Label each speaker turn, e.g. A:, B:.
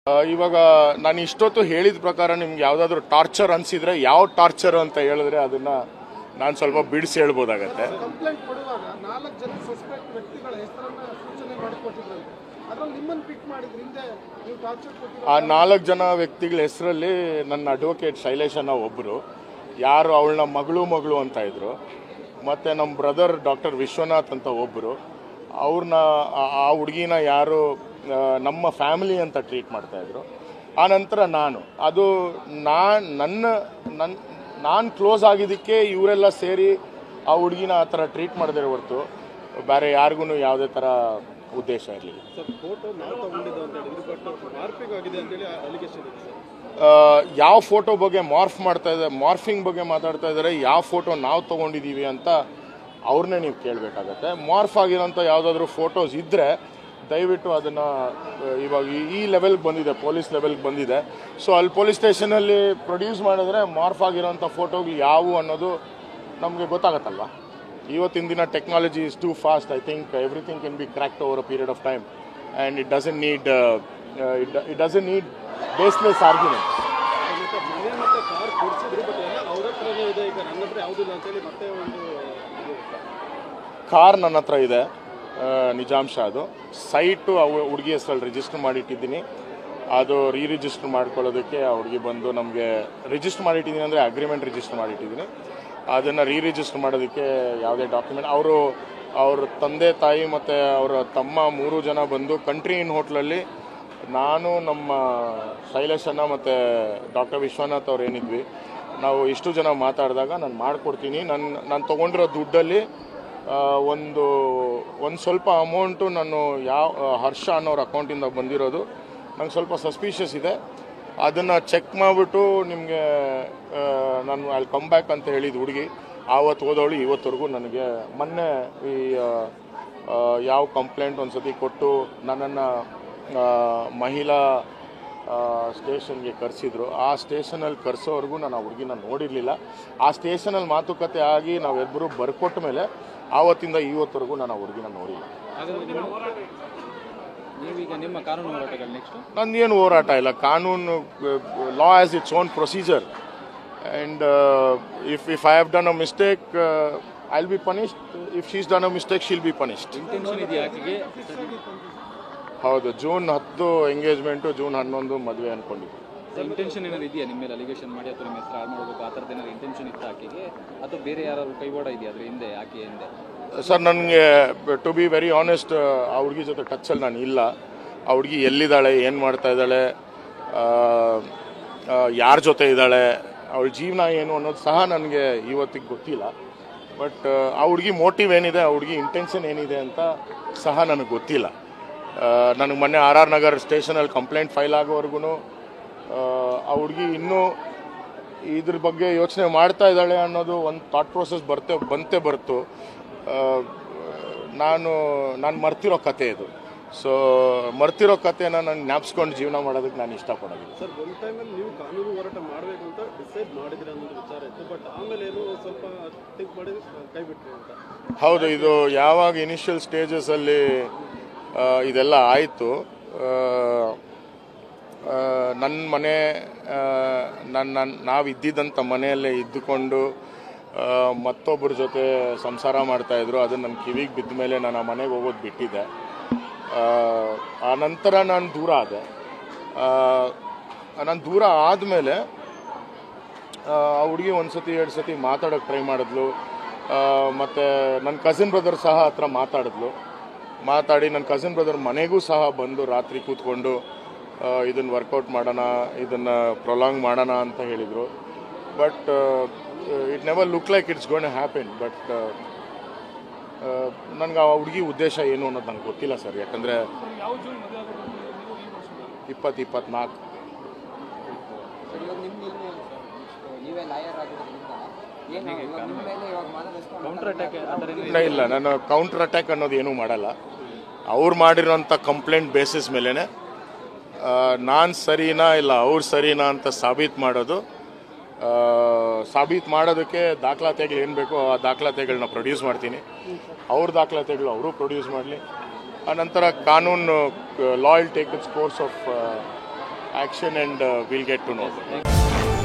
A: ಇವಾಗ ನಾನು ಇಷ್ಟೊತ್ತು ಹೇಳಿದ ಪ್ರಕಾರ ನಿಮ್ಗೆ ಯಾವುದಾದ್ರೂ ಟಾರ್ಚರ್ ಅನಿಸಿದ್ರೆ ಯಾವ ಟಾರ್ಚರ್ ಅಂತ ಹೇಳಿದ್ರೆ ಅದನ್ನ ನಾನು ಸ್ವಲ್ಪ ಬಿಡಿಸಿ ಹೇಳ್ಬೋದಾಗತ್ತೆ.
B: ಕಂಪ್ಲೇಂಟ್ ಕೊಡುವಾಗ 4 ಜನ ಸಸ್ಪೆಕ್ಟ್ ವ್ಯಕ್ತಿಗಳ ಹೆಸರನ್ನ ಸೂಚನೆ ಮಾಡಿಕೊಟ್ಟಿದ್ರಂತೆ, ಅದರಲ್ಲಿ ನಿಮ್ಮನ್ನು ಪಿಕ್ ಮಾಡಿದ್ರು. ಹಿಂದೆ ನೀವು ಟಾರ್ಚರ್ ಕೊಟ್ಟಿರೋ
A: ಆ 4 ಜನ ವ್ಯಕ್ತಿಗಳ ಹೆಸರಲ್ಲಿ ನನ್ನ ಅಡ್ವೊಕೇಟ್ ಶೈಲೇಶ್ ಅನ್ನೋ ಒಬ್ಬರು, ಯಾರು ಅವಳನ್ನ ಮಗಳು ಅಂತ ಇದ್ರು, ಮತ್ತು ನಮ್ಮ ಬ್ರದರ್ ಡಾಕ್ಟರ್ ವಿಶ್ವನಾಥ್ ಅಂತ ಒಬ್ಬರು, ಅವ್ರನ್ನ ಆ ಹುಡುಗಿನ ಯಾರು ನಮ್ಮ ಫ್ಯಾಮಿಲಿ ಅಂತ ಟ್ರೀಟ್ ಮಾಡ್ತಾಯಿದ್ರು. ಆನಂತರ ನಾನು ಕ್ಲೋಸ್ ಆಗಿದ್ದಕ್ಕೆ ಇವರೆಲ್ಲ ಸೇರಿ ಆ ಹುಡುಗಿನ ಆ ಥರ ಟ್ರೀಟ್ ಮಾಡಿದ್ರೆ ಹೊರತು ಬೇರೆ ಯಾರಿಗೂ ಯಾವುದೇ ಥರ ಉದ್ದೇಶ ಇರಲಿಲ್ಲ. ಯಾವ ಫೋಟೋ ಬಗ್ಗೆ ಮಾರ್ಫಿಂಗ್ ಬಗ್ಗೆ ಮಾತಾಡ್ತಾ ಇದ್ದಾರೆ, ಯಾವ ಫೋಟೋ ನಾವು ತೊಗೊಂಡಿದ್ದೀವಿ ಅಂತ ಅವ್ರನ್ನೇ ನೀವು ಕೇಳಬೇಕಾಗತ್ತೆ. ಮಾರ್ಫ್ ಆಗಿರೋಂಥ ಯಾವುದಾದ್ರೂ ಫೋಟೋಸ್ ಇದ್ದರೆ ದಯವಿಟ್ಟು ಅದನ್ನು ಇವಾಗ ಈ ಲೆವೆಲ್ಗೆ ಬಂದಿದೆ, ಪೊಲೀಸ್ ಲೆವೆಲ್ಗೆ ಬಂದಿದೆ. ಸೊ ಅಲ್ಲಿ ಪೊಲೀಸ್ ಸ್ಟೇಷನಲ್ಲಿ ಪ್ರೊಡ್ಯೂಸ್ ಮಾಡಿದ್ರೆ ಮಾರ್ಫ್ ಆಗಿರೋಂಥ ಫೋಟೋಗಳು ಯಾವುವು ಅನ್ನೋದು ನಮಗೆ ಗೊತ್ತಾಗತ್ತಲ್ವ. ಇವತ್ತಿನ ದಿನ technology is two fast. I think everything can be cracked over a period of time and it doesn't need baseless arguments. Car ನನ್ನ ಹತ್ರ ಇದೆ, ನಿಜಾಂಶ. ಅದು ಸೈಟು ಹುಡುಗಿ ಹೆಸರಲ್ಲಿ ರಿಜಿಸ್ಟರ್ ಮಾಡಿಟ್ಟಿದ್ದೀನಿ. ಅದು ರಿಜಿಸ್ಟರ್ ಮಾಡ್ಕೊಳ್ಳೋದಕ್ಕೆ ಆ ಹುಡುಗಿ ಬಂದು ನಮಗೆ ರಿಜಿಸ್ಟರ್ ಮಾಡಿಟ್ಟಿದ್ದೀನಿ ಅಂದರೆ ಅಗ್ರಿಮೆಂಟ್ ರಿಜಿಸ್ಟರ್ ಮಾಡಿಟ್ಟಿದ್ದೀನಿ. ಅದನ್ನು ರಿಜಿಸ್ಟರ್ ಮಾಡೋದಕ್ಕೆ ಯಾವುದೇ ಡಾಕ್ಯುಮೆಂಟ್ ಅವ್ರ ತಂದೆ ತಾಯಿ ಮತ್ತು ಅವರ ತಮ್ಮ 3 ಜನ ಬಂದು ಕಂಟ್ರಿ ಇನ್ ಹೋಟ್ಲಲ್ಲಿ ನಾನು ನಮ್ಮ ಶೈಲೇಶನ್ನ ಮತ್ತು ಡಾಕ್ಟರ್ ವಿಶ್ವನಾಥ್ ಅವ್ರು ಏನಿದ್ವಿ, ನಾವು ಇಷ್ಟು ಜನ ಮಾತಾಡಿದಾಗ ನಾನು ಮಾಡಿಕೊಡ್ತೀನಿ. ನಾನು ತೊಗೊಂಡಿರೋ ದುಡ್ಡಲ್ಲಿ ಒಂದು ಸ್ವಲ್ಪ ಅಮೌಂಟು ನಾನು ಹರ್ಷ ಅನ್ನೋರ ಅಕೌಂಟಿಂದ ಬಂದಿರೋದು ನಂಗೆ ಸ್ವಲ್ಪ ಸಸ್ಪಿಷಿಯಸ್ ಇದೆ. ಅದನ್ನು ಚೆಕ್ ಮಾಡಿಬಿಟ್ಟು ನಿಮಗೆ ನಾನು ಅಲ್ಲಿ ಕಮ್ ಬ್ಯಾಕ್ ಅಂತ ಹೇಳಿದ ಹುಡುಗಿ ಆವತ್ತು ಹೋದವಳು ಇವತ್ತವರೆಗೂ ನನಗೆ ಮೊನ್ನೆ ಯಾವ ಕಂಪ್ಲೇಂಟ್ ಒಂದು ಸತಿ ಕೊಟ್ಟು ನನ್ನನ್ನು ಮಹಿಳಾ ಸ್ಟೇಷನ್ಗೆ ಕರೆಸಿದ್ರು. ಆ ಸ್ಟೇಷನಲ್ಲಿ ಕರೆಸೋವರೆಗೂ ನಾನು ಆ ಹುಡುಗಿನ ನೋಡಿರಲಿಲ್ಲ. ಆ ಸ್ಟೇಷನಲ್ಲಿ ಮಾತುಕತೆ ಆಗಿ ನಾವಿಬ್ಬರು ಬರ್ಕೊಟ್ಟ ಮೇಲೆ ಆವತ್ತಿಂದ ಇವತ್ತವರೆಗೂ ನಾನು ಆ ಹುಡುಗಿನ ನೋಡಿಲ್ಲ. ನಂದೇನು ಹೋರಾಟ ಇಲ್ಲ. ಕಾನೂನು ಲಾ has its own procedure and if I have done a mistake I will be punished. If she's done a mistake Sheel B punished. ಹೌದು, ಜೂನ್ 10 ಎಂಗೇಜ್ಮೆಂಟು, ಜೂನ್ 11 ಮದುವೆ ಅಂದ್ಕೊಂಡಿದ್ವಿ.
C: ಇಂಟೆನ್ಷನ್ ಏನಾದ್ರು ಇದೆಯಾ ನಿಮ್ಮ ಮೇಲೆ ಅಲಿಗೇಷನ್ ಮಾಡಿ ಅಥವಾ ನಿಮ್ಮ ಹೆಸರು ಹಾಳು ಮಾಡಬೇಕು ಆ ಥರದ್ದು ಏನಾದ್ರು ಇಂಟೆನ್ಷನ್ ಇತ್ತು ಆಕೆಗೆ, ಅಥವಾ ಬೇರೆ ಯಾರಾದ್ರು ಕೈವಾಡ ಇದೆಯಾ ಅದ್ರ ಹಿಂದೆ, ಆಕೆ ಹಿಂದೆ?
A: ಸರ್, ನನಗೆ ಟು ಬಿ ವೆರಿ ಆನೆಸ್ಟ್, ಆ ಹುಡುಗಿ ಜೊತೆ ಟಚ್ಚಲ್ಲಿ ನಾನು ಇಲ್ಲ. ಆ ಹುಡುಗಿ ಎಲ್ಲಿದ್ದಾಳೆ, ಏನು ಮಾಡ್ತಾ ಇದ್ದಾಳೆ, ಯಾರ ಜೊತೆ ಇದ್ದಾಳೆ, ಅವಳ ಜೀವನ ಏನು ಅನ್ನೋದು ಸಹ ನನಗೆ ಇವತ್ತಿಗೆ ಗೊತ್ತಿಲ್ಲ. ಬಟ್ ಆ ಹುಡುಗಿ ಮೋಟಿವ್ ಏನಿದೆ, ಆ ಹುಡುಗಿ ಇಂಟೆನ್ಷನ್ ಏನಿದೆ ಅಂತ ಸಹ ನನಗೆ ಗೊತ್ತಿಲ್ಲ. ನನಗೆ ಮೊನ್ನೆ RR ನಗರ್ ಸ್ಟೇಷನಲ್ಲಿ ಕಂಪ್ಲೇಂಟ್ ಫೈಲ್ ಆಗೋವರೆಗೂ ಆ ಹುಡುಗಿ ಇನ್ನೂ ಇದ್ರ ಬಗ್ಗೆ ಯೋಚನೆ ಮಾಡ್ತಾ ಇದ್ದಾಳೆ ಅನ್ನೋದು ಒಂದು ಥಾಟ್ ಪ್ರೋಸೆಸ್ ಬಂತೆ ಬರ್ತು. ನಾನು ಮರ್ತಿರೋ ಕತೆ ಇದು. ಸೊ ಮರ್ತಿರೋ ಕತೆನ ನಾನು ಜ್ಞಾಪಿಸ್ಕೊಂಡು ಜೀವನ ಮಾಡೋದಕ್ಕೆ ನಾನು ಇಷ್ಟಪಡೋದಿಲ್ಲ.
B: ಸರ್, ಒಂದು ಟೈಮಲ್ಲಿ ನೀವು ಕಾನೂನು ಹೋರಾಟ ಮಾಡಬೇಕು ಅಂತ ಡಿಸೈಡ್ ಮಾಡಿದ್ರೆ ಅನ್ನೋದು ವಿಚಾರ ಇತ್ತು, ಬಟ್ ಆಮೇಲೆ ಏನೋ ಸ್ವಲ್ಪ ಥಿಂಕ್ ಮಾಡಿ ಕೈ ಬಿಟ್ರಿ ಅಂತ.
A: ಹೌದು, ಇದು ಯಾವಾಗ ಇನಿಷಿಯಲ್ ಸ್ಟೇಜಸಲ್ಲಿ ಇದೆಲ್ಲ ಆಯಿತು, ನನ್ನ ಮನೆ ನಾವಿದ್ದಿದ್ದಂಥ ಮನೆಯಲ್ಲೇ ಇದ್ದುಕೊಂಡು ಮತ್ತೊಬ್ಬರ ಜೊತೆ ಸಂಸಾರ ಮಾಡ್ತಾಯಿದ್ರು. ಅದು ನನ್ನ ಕಿವಿಗೆ ಬಿದ್ದ ಮೇಲೆ ನಾನು ಆ ಮನೆಗೆ ಹೋಗೋದು ಬಿಟ್ಟಿದ್ದೆ. ಆ ನಂತರ ನಾನು ದೂರ ಆದೆ. ನಾನು ದೂರ ಆದಮೇಲೆ ಆ ಹುಡುಗಿ 1 ಸತಿ 2 ಸತಿ ಮಾತಾಡೋಕ್ಕೆ ಟ್ರೈ ಮಾಡಿದ್ಲು. ಮತ್ತು ನನ್ನ ಕಸಿನ್ ಬ್ರದರ್ ಸಹ ಹತ್ರ ಮಾತಾಡಿ ನನ್ನ ಕಸಿನ್ ಬ್ರದರ್ ಮನೆಗೂ ಸಹ ಬಂದು ರಾತ್ರಿ ಕೂತ್ಕೊಂಡು ಇದನ್ನು ವರ್ಕೌಟ್ ಮಾಡೋಣ, ಇದನ್ನು ಪ್ರೊಲಾಂಗ್ ಮಾಡೋಣ ಅಂತ ಹೇಳಿದರು. But it never look like it's going to happen. But ನನಗೆ ಆ ಹುಡುಗಿ ಉದ್ದೇಶ ಏನು ಅನ್ನೋದು ನನಗೆ ಗೊತ್ತಿಲ್ಲ ಸರ್. ಯಾಕಂದರೆ 2024 ಇಲ್ಲ, ನಾನು ಕೌಂಟರ್ ಅಟ್ಯಾಕ್ ಅನ್ನೋದು ಏನೂ ಮಾಡಲ್ಲ. ಅವ್ರು ಮಾಡಿರೋಂಥ ಕಂಪ್ಲೇಂಟ್ ಬೇಸಿಸ್ ಮೇಲೇ ನಾನು ಸರಿನಾ ಇಲ್ಲ ಅವ್ರು ಸರಿನಾ ಅಂತ ಸಾಬೀತು ಮಾಡೋದಕ್ಕೆ ದಾಖಲಾತಿಗಳು ಏನು ಬೇಕೋ ಆ ದಾಖಲಾತಿಗಳನ್ನ ಪ್ರೊಡ್ಯೂಸ್ ಮಾಡ್ತೀನಿ. ಅವ್ರ ದಾಖಲಾತಿಗಳು ಅವರು ಪ್ರೊಡ್ಯೂಸ್ ಮಾಡಲಿ. ಆನಂತರ ಕಾನೂನು law will take its course of action and we'll get to know.